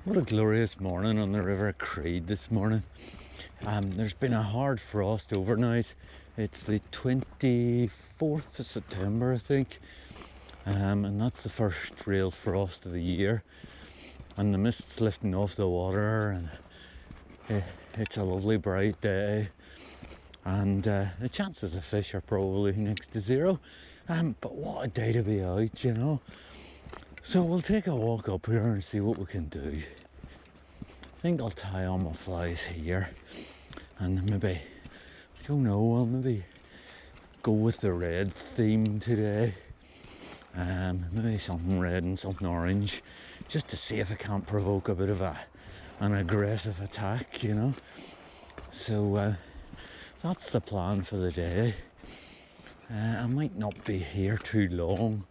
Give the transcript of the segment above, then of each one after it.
What a glorious morning on the River Creed this morning. There's been a hard frost overnight. It's the 24th of September, I think, and that's the first real frost of the year. And the mist's lifting off the water, and it's a lovely bright day. And the chances of fish are probably next to zero. But what a day to be out, you know. So we'll take a walk up here and see what we can do. I think I'll tie on my flies here, and maybe, I don't know, I'll maybe go with the red theme today. Maybe something red and something orange, just to see if I can't provoke a bit of an aggressive attack, you know. So that's the plan for the day. I might not be here too long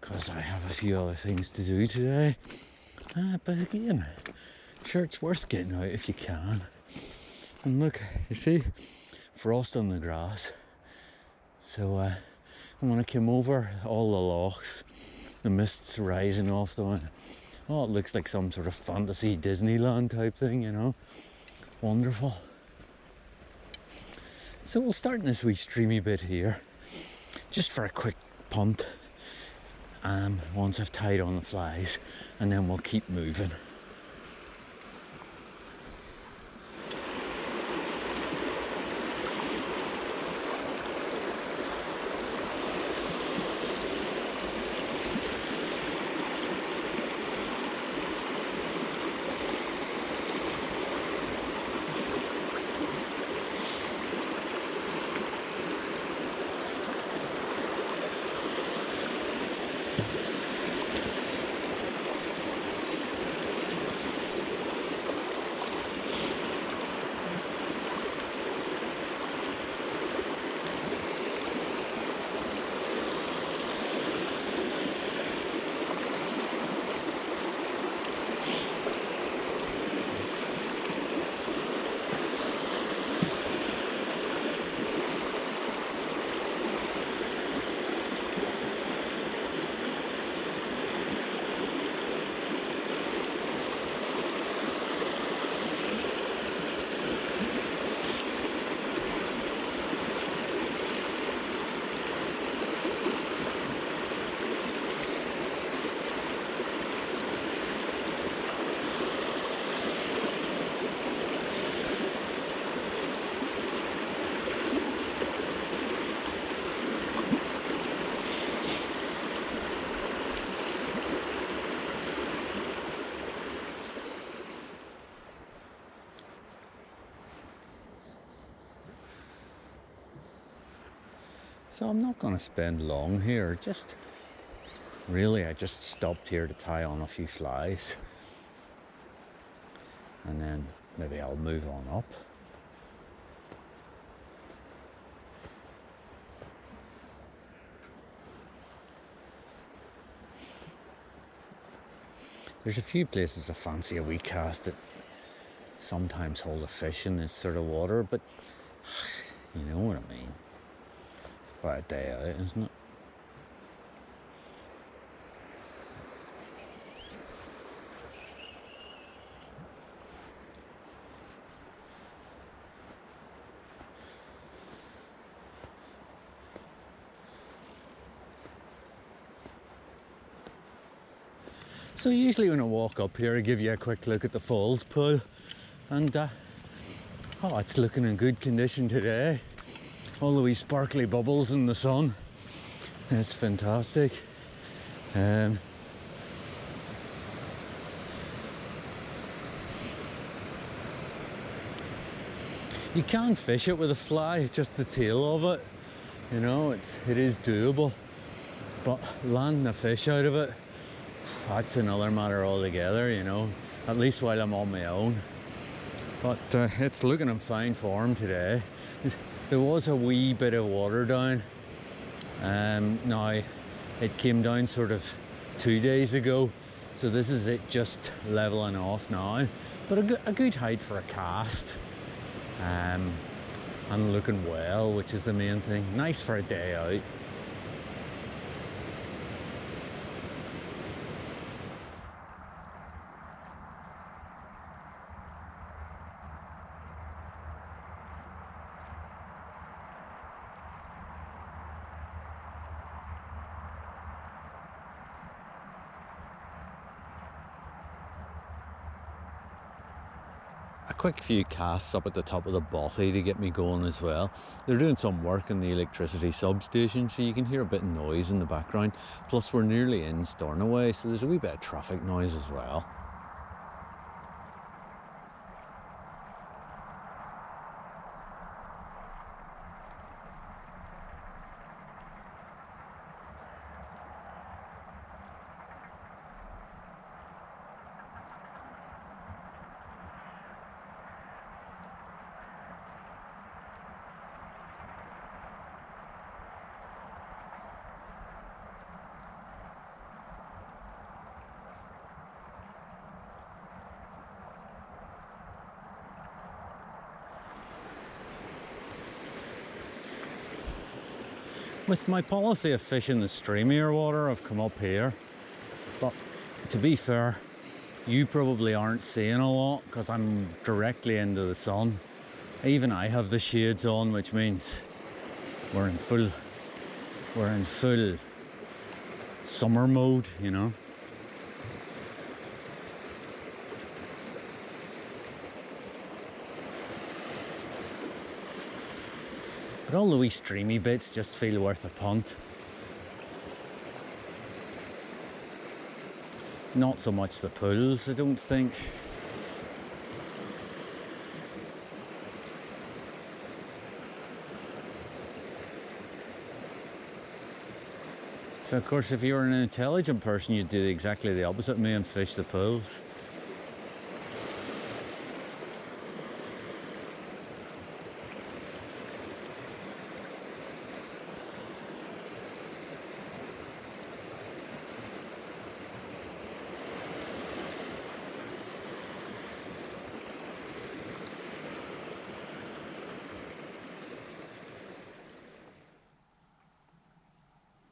because I have a few other things to do today. But again, sure, it's worth getting out if you can. And look, you see, frost on the grass. So when I came over all the lochs, the mist's rising off them. And, oh, it looks like some sort of fantasy Disneyland type thing, you know. Wonderful. So we'll start in this wee streamy bit here, just for a quick punt. Once I've tied on the flies, and then we'll keep moving. So I'm not going to spend long here, I just stopped here to tie on a few flies, and then maybe I'll move on up. There's a few places I fancy a wee cast that sometimes hold a fish in this sort of water, but you know what I mean. About a day out, isn't it? So usually when I walk up here, I give you a quick look at the falls pool, and oh, it's looking in good condition today. All the wee sparkly bubbles in the sun. It's fantastic. You can fish it with a fly, just the tail of it. You know, it is doable. But landing a fish out of it, that's another matter altogether, you know. At least while I'm on my own. But it's looking in fine form today. There was a wee bit of water down. Now, it came down sort of 2 days ago, so this is it just leveling off now. But a good height for a cast. And looking well, which is the main thing. Nice for a day out. a quick few casts up at the top of the bothy to get me going as well. They're doing some work in the electricity substation, so you can hear a bit of noise in the background. Plus we're nearly in Stornoway, so there's a wee bit of traffic noise as well. With my policy of fishing the streamier water, I've come up here. But to be fair, you probably aren't seeing a lot because I'm directly into the sun. Even I have the shades on, which means we're in full summer mode, you know. But all the wee streamy bits just feel worth a punt. Not so much the pools, I don't think. So of course, if you were an intelligent person, you'd do exactly the opposite of me and fish the pools.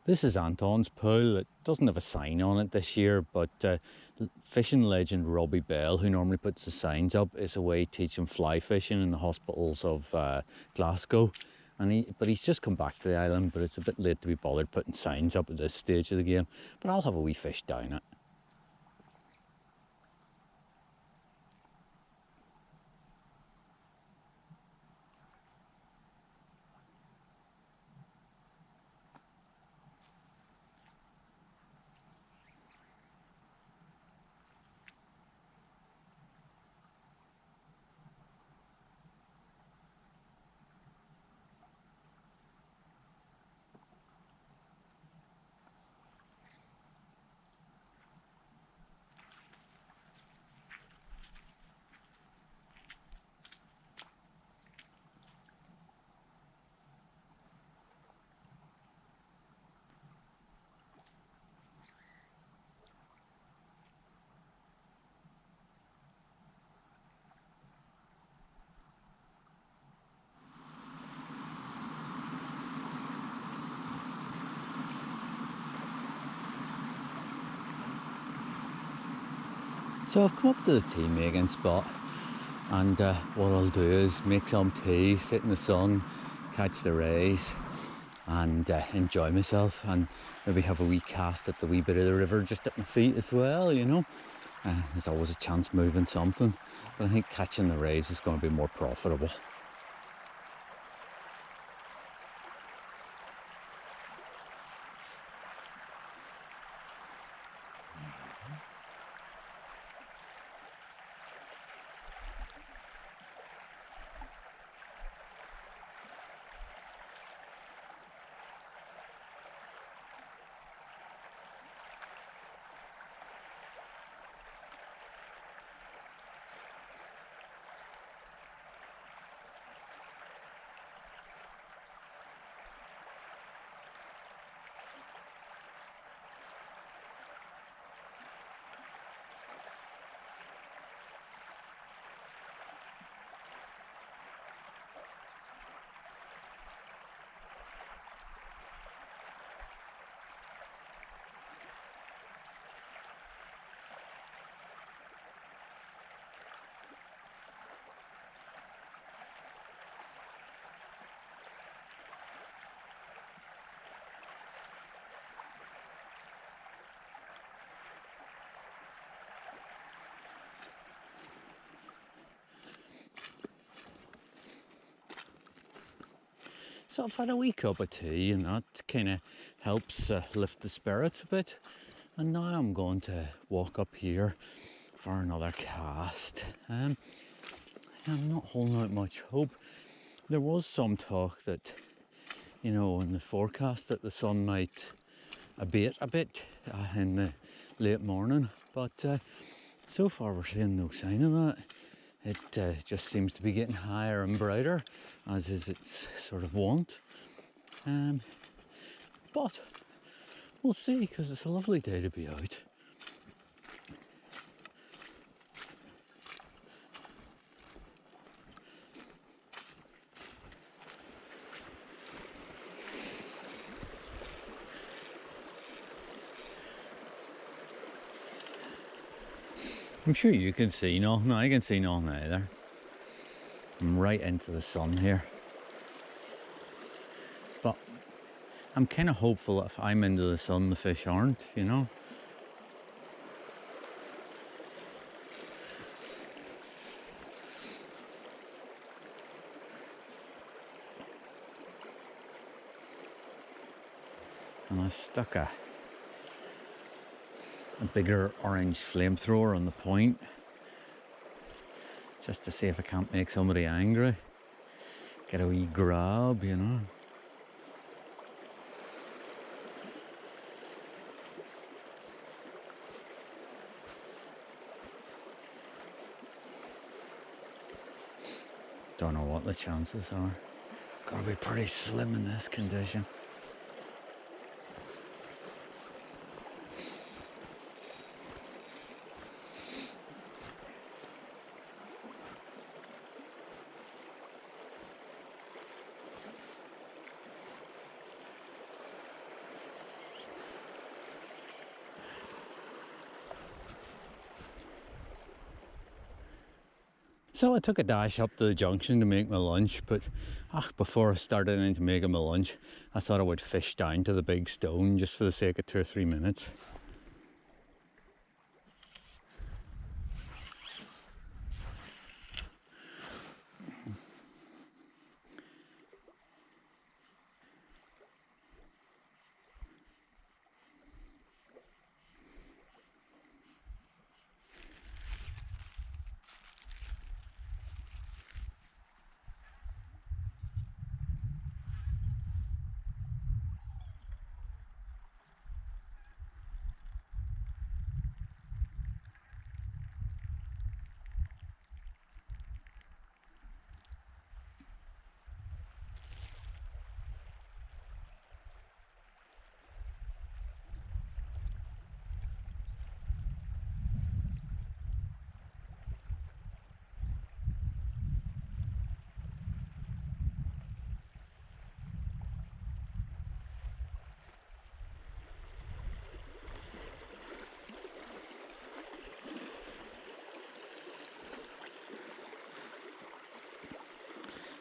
This is Anton's pool. It doesn't have a sign on it this year, but fishing legend Robbie Bell, who normally puts the signs up, is away teaching fly fishing in the hospitals of Glasgow. But he's just come back to the island, but it's a bit late to be bothered putting signs up at this stage of the game. But I'll have a wee fish down it. So I've come up to the tea making spot, and what I'll do is make some tea, sit in the sun, catch the rays, and enjoy myself, and maybe have a wee cast at the wee bit of the river just at my feet as well, you know. There's always a chance moving something, but I think catching the rays is going to be more profitable. So I've had a wee cup of tea, and that kind of helps lift the spirits a bit. And now I'm going to walk up here for another cast. I'm not holding out much hope. There was some talk that, you know, in the forecast that the sun might abate a bit in the late morning, but so far we're seeing no sign of that. It just seems to be getting higher and brighter, as is its sort of wont. But we'll see, because it's a lovely day to be out. I'm sure you can see nothing. I can see nothing either. I'm right into the sun here. But I'm kind of hopeful that if I'm into the sun, the fish aren't, you know? And I stuck a bigger orange flamethrower on the point, just to see if I can't make somebody angry. Get a wee grab, you know. Don't know what the chances are. Gotta be pretty slim in this condition. So I took a dash up to the junction to make my lunch, but before I started into making my lunch, I thought I would fish down to the big stone just for the sake of 2 or 3 minutes.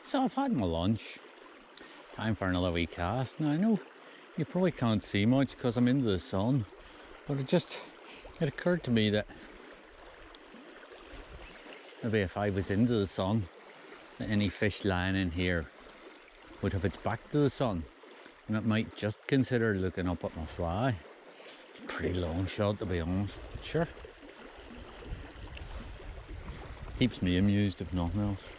So I've had my lunch. Time for another wee cast. Now I know you probably can't see much because I'm into the sun, but it occurred to me that maybe if I was into the sun, that any fish lying in here would have its back to the sun, and it might just consider looking up at my fly. It's a pretty long shot, to be honest, but sure. Keeps me amused if nothing else.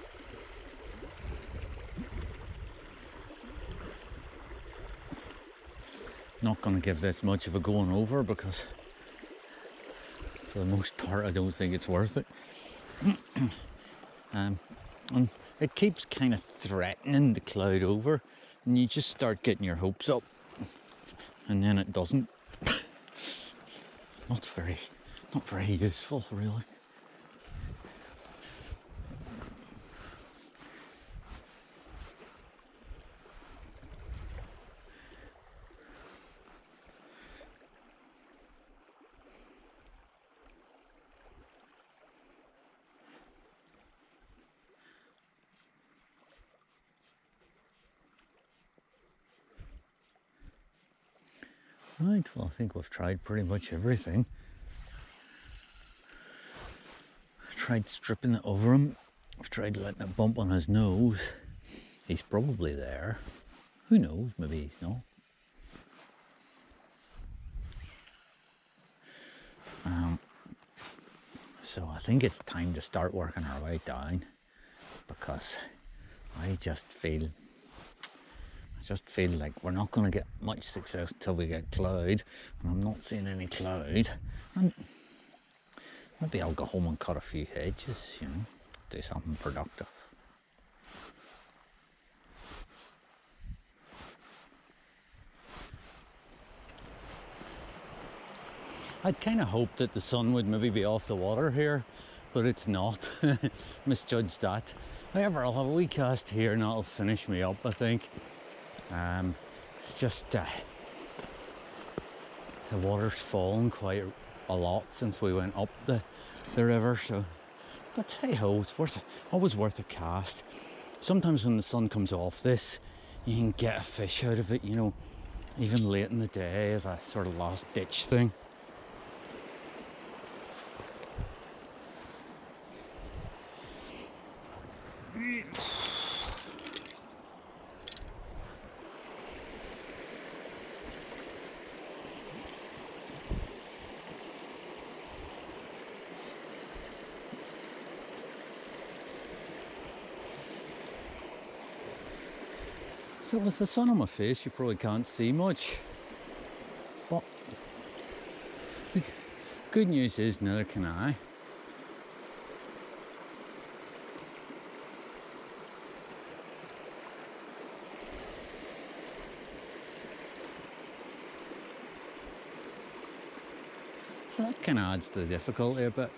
Not going to give this much of a going over because for the most part I don't think it's worth it. And it keeps kind of threatening to cloud over, and you just start getting your hopes up, and then it doesn't. Not very useful, really. Right, well, I think we've tried pretty much everything. I've tried stripping it over him. I've tried letting it bump on his nose. He's probably there. Who knows, maybe he's not. So I think it's time to start working our way down, because I just feel like we're not going to get much success until we get cloud, and I'm not seeing any cloud. And maybe I'll go home and cut a few hedges, do something productive. I'd kind of hoped that the sun would maybe be off the water here, but it's not. Misjudged that. However, I'll have a wee cast here and that'll finish me up, I think. It's just the water's fallen quite a lot since we went up the river, so, but hey ho, it's always worth a cast. Sometimes when the sun comes off this, you can get a fish out of it, even late in the day as a sort of last ditch thing. So with the sun on my face, you probably can't see much, but the good news is neither can I. So that kind of adds to the difficulty a bit.